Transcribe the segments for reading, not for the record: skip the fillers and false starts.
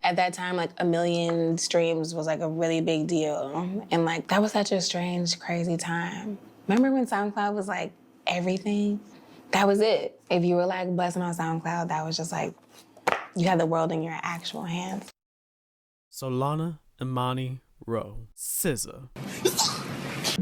At that time, like 1 million streams was like a really big deal. And like, that was such a strange, crazy time. Remember when SoundCloud was like everything? That was it. If you were like buzzing on SoundCloud, that was just like, you had the world in your actual hands. Solana Imani Rowe, SZA.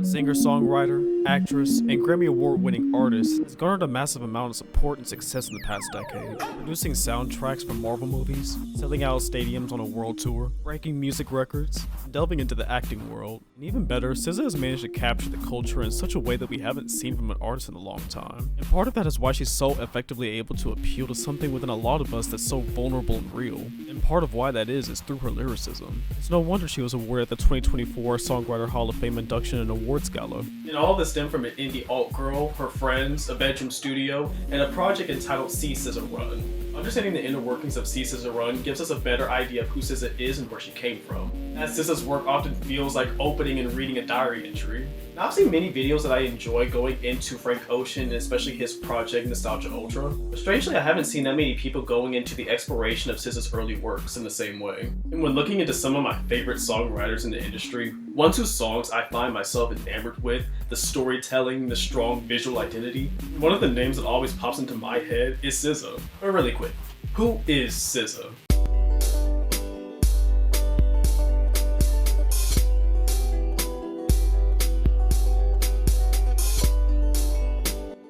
Singer-songwriter, actress, and Grammy Award-winning artist, has garnered a massive amount of support and success in the past decade, producing soundtracks for Marvel movies, selling out stadiums on a world tour, breaking music records, delving into the acting world, and even better, SZA has managed to capture the culture in such a way that we haven't seen from an artist in a long time. And part of that is why she's so effectively able to appeal to something within a lot of us that's so vulnerable and real. And part of why that is through her lyricism. It's no wonder she was awarded the 2024 Songwriter Hall of Fame induction and awards gala. And all this stemmed from an indie alt girl, her friends, a bedroom studio, and a project entitled See SZA Run. Understanding the inner workings of See SZA Run gives us a better idea of who SZA is and where she came from, as SZA's work often feels like opening and reading a diary entry. Now, I've seen many videos that I enjoy going into Frank Ocean, and especially his project Nostalgia Ultra, but strangely I haven't seen that many people going into the exploration of SZA's early works in the same way. And when looking into some of my favorite songwriters in the industry, one whose songs I find myself enamored with, the storytelling, the strong visual identity, one of the names that always pops into my head is SZA. But really quick, who is SZA?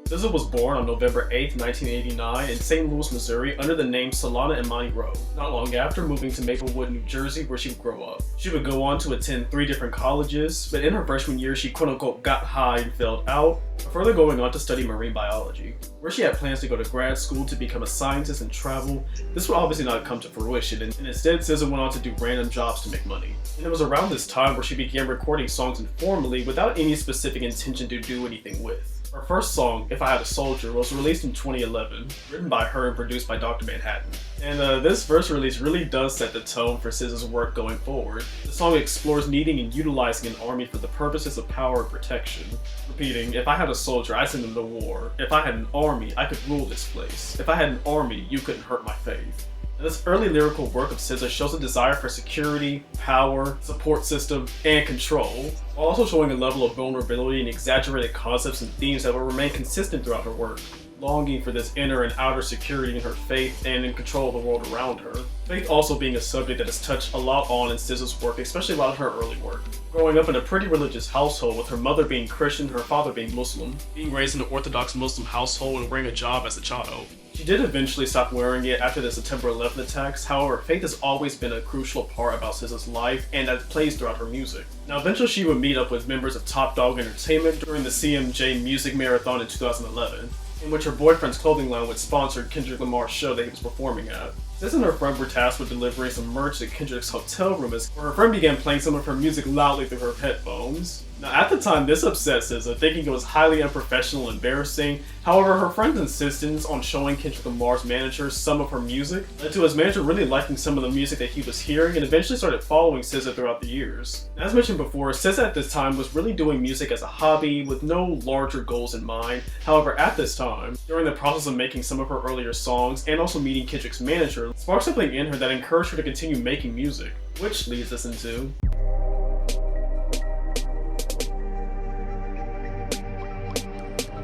SZA was born on November 8, 1989 in St. Louis, Missouri under the name Solana Imani Rowe, not long after moving to Maplewood, New Jersey, where she would grow up. She would go on to attend 3 different colleges, but in her freshman year she quote-unquote got high and failed out, further going on to study marine biology. Where she had plans to go to grad school to become a scientist and travel, this would obviously not come to fruition, and instead SZA went on to do random jobs to make money. And it was around this time where she began recording songs informally without any specific intention to do anything with. Her first song, If I Had a Soldier, was released in 2011, written by her and produced by Dr. Manhattan. And this first release really does set the tone for SZA's work going forward. The song explores needing and utilizing an army for the purposes of power and protection. Repeating, if I had a soldier, I'd send him to war. If I had an army, I could rule this place. If I had an army, you couldn't hurt my faith. And this early lyrical work of SZA shows a desire for security, power, support system, and control, while also showing a level of vulnerability and exaggerated concepts and themes that will remain consistent throughout her work. Longing for this inner and outer security in her faith and in control of the world around her. Faith also being a subject that is touched a lot on in SZA's work, especially a lot of her early work. Growing up in a pretty religious household with her mother being Christian and her father being Muslim, being raised in an Orthodox Muslim household and wearing a hijab as a child. She did eventually stop wearing it after the September 11 attacks, however, faith has always been a crucial part about SZA's life and that plays throughout her music. Now eventually she would meet up with members of Top Dog Entertainment during the CMJ Music Marathon in 2011. In which her boyfriend's clothing line would sponsor Kendrick Lamar's show that he was performing at. SZA and her friend were tasked with delivering some merch to Kendrick's hotel room where her friend began playing some of her music loudly through her headphones. Now at the time this upset SZA, thinking it was highly unprofessional and embarrassing. However, her friend's insistence on showing Kendrick Lamar's manager some of her music led to his manager really liking some of the music that he was hearing and eventually started following SZA throughout the years. As mentioned before, SZA at this time was really doing music as a hobby with no larger goals in mind. However, at this time, during the process of making some of her earlier songs and also meeting Kendrick's manager, sparked something in her that encouraged her to continue making music, which leads us into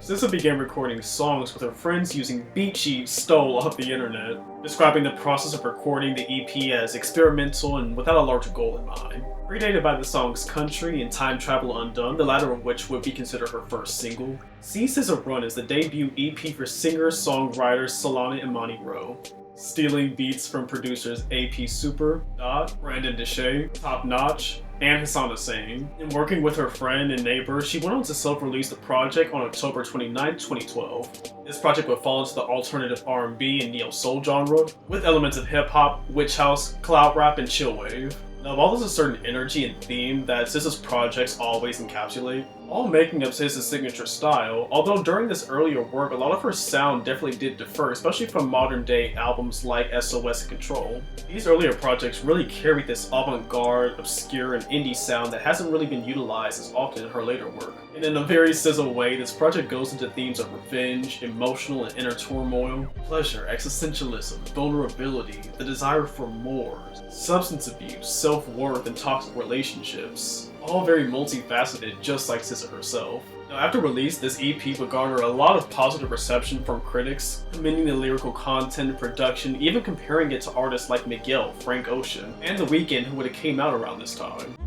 SZA began recording songs with her friends using beat sheets stole off the internet, describing the process of recording the EP as experimental and without a larger goal in mind. Predated by the songs Country and Time Travel Undone, the latter of which would be considered her first single, See SZA Run is the debut EP for singer-songwriter Solana Imani Rowe. Stealing beats from producers AP Super, Brandun DeShay, Top Notch, and Hassan Insane. In working with her friend and neighbor, she went on to self-release the project on October 29, 2012. This project would fall into the alternative R&B and neo-soul genre, with elements of hip-hop, witch house, cloud rap, and chillwave. Now, while there's a certain energy and theme that SZA's projects always encapsulate, all making up SZA's signature style, although during this earlier work, a lot of her sound definitely did differ, especially from modern day albums like SOS and Control. These earlier projects really carried this avant-garde, obscure, and indie sound that hasn't really been utilized as often in her later work. And in a very SZA way, this project goes into themes of revenge, emotional and inner turmoil, pleasure, existentialism, vulnerability, the desire for more, substance abuse, self-worth, and toxic relationships. All very multifaceted, just like SZA herself. Now, after release, this EP would garner a lot of positive reception from critics, commending the lyrical content and production, even comparing it to artists like Miguel, Frank Ocean, and The Weeknd, who would have came out around this time.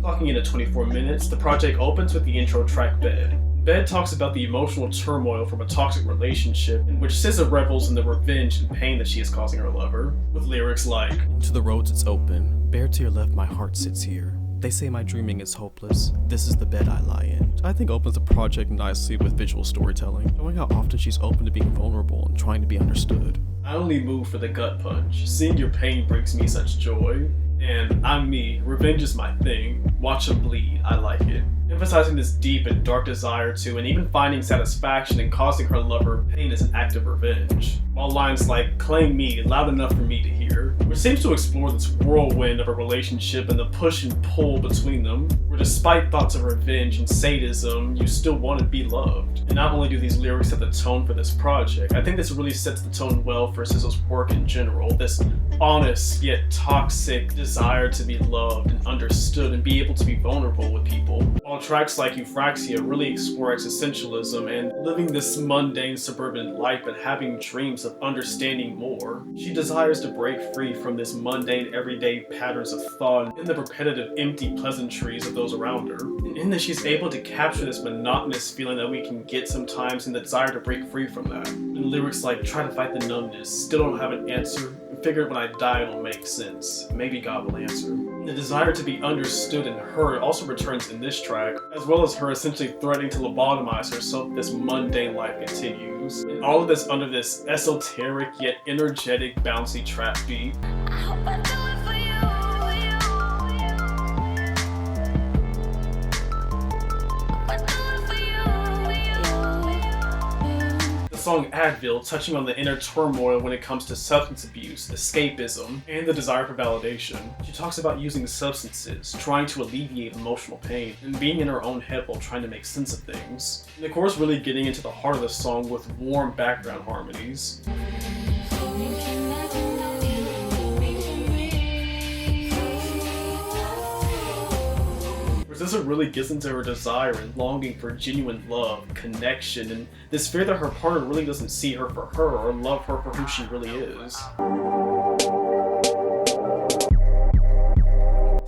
Clocking in at 24 minutes, the project opens with the intro track Bed. Bed talks about the emotional turmoil from a toxic relationship in which SZA revels in the revenge and pain that she is causing her lover, with lyrics like, "To the roads it's open, bare to your left my heart sits here. They say my dreaming is hopeless, this is the bed I lie in." I think opens the project nicely with visual storytelling, showing how often she's open to being vulnerable and trying to be understood. "I only move for the gut punch, seeing your pain brings me such joy," and "I'm me, revenge is my thing, watch them bleed, I like it," emphasizing this deep and dark desire to, and even finding satisfaction in causing her lover pain as an act of revenge. While lines like "claim me, loud enough for me to hear," which seems to explore this whirlwind of a relationship and the push and pull between them, where despite thoughts of revenge and sadism, you still want to be loved. And not only do these lyrics set the tone for this project, I think this really sets the tone well for SZA's work in general, this honest yet toxic desire to be loved and understood and be able to be vulnerable with people. While tracks like Euphraxia really explore existentialism and living this mundane suburban life but having dreams of understanding more, she desires to break free from this mundane everyday patterns of thought and the repetitive empty pleasantries of those around her. And in this, she's able to capture this monotonous feeling that we can get sometimes and the desire to break free from that. And lyrics like "try to fight the numbness, still don't have an answer, figured when I die it'll make sense, maybe God will answer." The desire to be understood and heard also returns in this track, as well as her essentially threatening to lobotomize herself if this mundane life continues. And all of this under this esoteric yet energetic bouncy trap beat. I hope I do it for you. I do it for you. The song Advil touching on the inner turmoil when it comes to substance abuse, escapism, and the desire for validation. She talks about using substances, trying to alleviate emotional pain, and being in her own head while trying to make sense of things. And of course really getting into the heart of the song with warm background harmonies. SZA really gets into her desire and longing for genuine love, connection, and this fear that her partner really doesn't see her for her or love her for who she really is.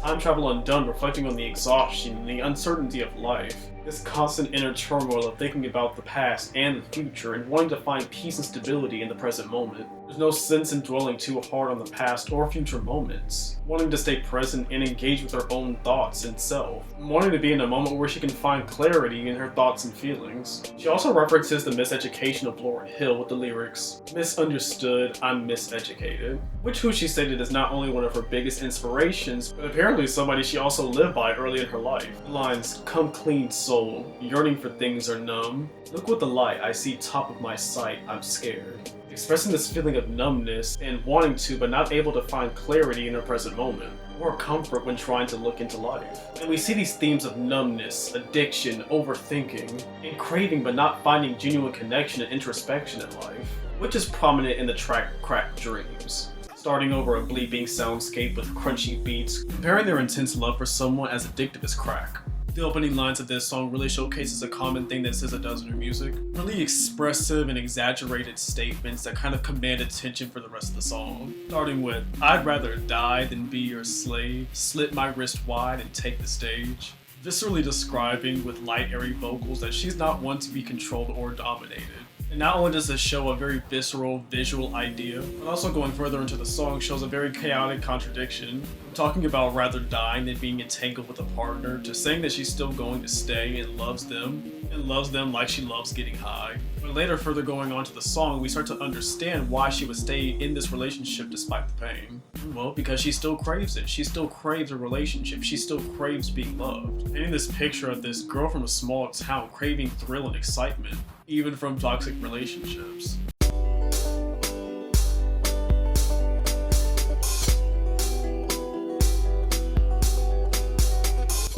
Time Travel Undone reflecting on the exhaustion and the uncertainty of life. This constant inner turmoil of thinking about the past and the future and wanting to find peace and stability in the present moment. There's no sense in dwelling too hard on the past or future moments. Wanting to stay present and engage with her own thoughts and self. Wanting to be in a moment where she can find clarity in her thoughts and feelings. She also references the miseducation of Lauryn Hill with the lyrics, "Misunderstood, I'm miseducated," which who she stated is not only one of her biggest inspirations, but apparently somebody she also lived by early in her life. The lines, "Come clean soul, yearning for things are numb. Look with the light, I see top of my sight, I'm scared." Expressing this feeling of numbness and wanting to but not able to find clarity in her present moment, or comfort when trying to look into life. And we see these themes of numbness, addiction, overthinking, and craving but not finding genuine connection and introspection in life, which is prominent in the track Cracked Dreams. Starting over a bleeping soundscape with crunchy beats, comparing their intense love for someone as addictive as crack. The opening lines of this song really showcases a common thing that SZA does in her music. Really expressive and exaggerated statements that kind of command attention for the rest of the song. Starting with, "I'd rather die than be your slave, slit my wrist wide and take the stage." Viscerally describing with light airy vocals that she's not one to be controlled or dominated. And not only does this show a very visceral visual idea, but also going further into the song shows a very chaotic contradiction. Talking about rather dying than being entangled with a partner, to saying that she's still going to stay and loves them like she loves getting high. But later, further going on to the song, we start to understand why she would stay in this relationship despite the pain. Well, because she still craves it. She still craves a relationship. She still craves being loved. Painting this picture of this girl from a small town craving thrill and excitement, even from toxic relationships.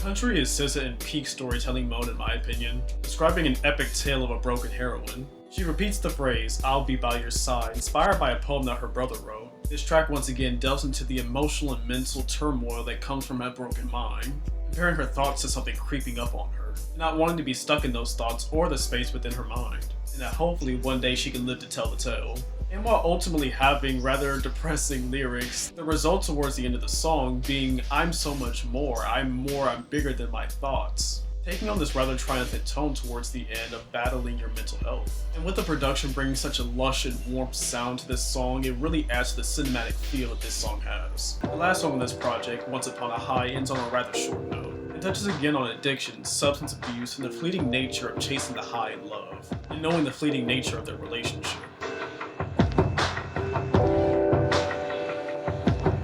Country is SZA in peak storytelling mode in my opinion, describing an epic tale of a broken heroine. She repeats the phrase, "I'll be by your side," inspired by a poem that her brother wrote. This track once again delves into the emotional and mental turmoil that comes from a broken mind, comparing her thoughts to something creeping up on her, not wanting to be stuck in those thoughts or the space within her mind, and that hopefully one day she can live to tell the tale. And while ultimately having rather depressing lyrics, the result towards the end of the song being, "I'm so much more, I'm bigger than my thoughts," taking on this rather triumphant tone towards the end of battling your mental health. And with the production bringing such a lush and warm sound to this song, it really adds to the cinematic feel that this song has. The last song on this project, "Once Upon a High," ends on a rather short note. It touches again on addiction, substance abuse, and the fleeting nature of chasing the high in love, and knowing the fleeting nature of their relationship.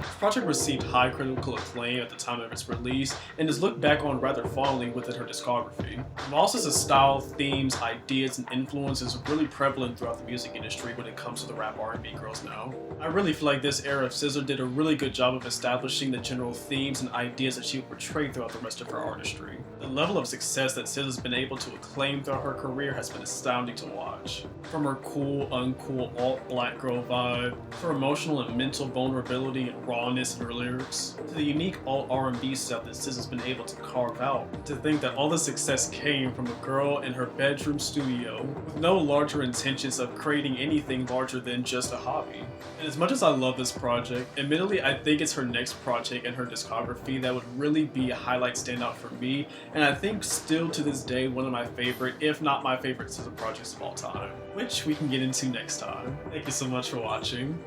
The project received high critical acclaim at the time of its release and is looked back on rather fondly within her discography. SZA's style, themes, ideas, and influences are really prevalent throughout the music industry when it comes to the rap R&B girls now. I really feel like this era of SZA did a really good job of establishing the general themes and ideas that she would portray throughout the rest of her artistry. The level of success that SZA's been able to acclaim throughout her career has been astounding to watch. From her cool, uncool, alt-black girl vibe, her emotional and mental vulnerability and rawness in her lyrics, to the unique alt R&B stuff that SZA's been able to carve out. To think that all the success came from a girl in her bedroom studio with no larger intentions of creating anything larger than just a hobby. And as much as I love this project, admittedly I think it's her next project in her discography that would really be a highlight standout for me, and I think still to this day one of my favorite, if not my favorite SZA projects of all time, which we can get into next time. Thank you so much for watching.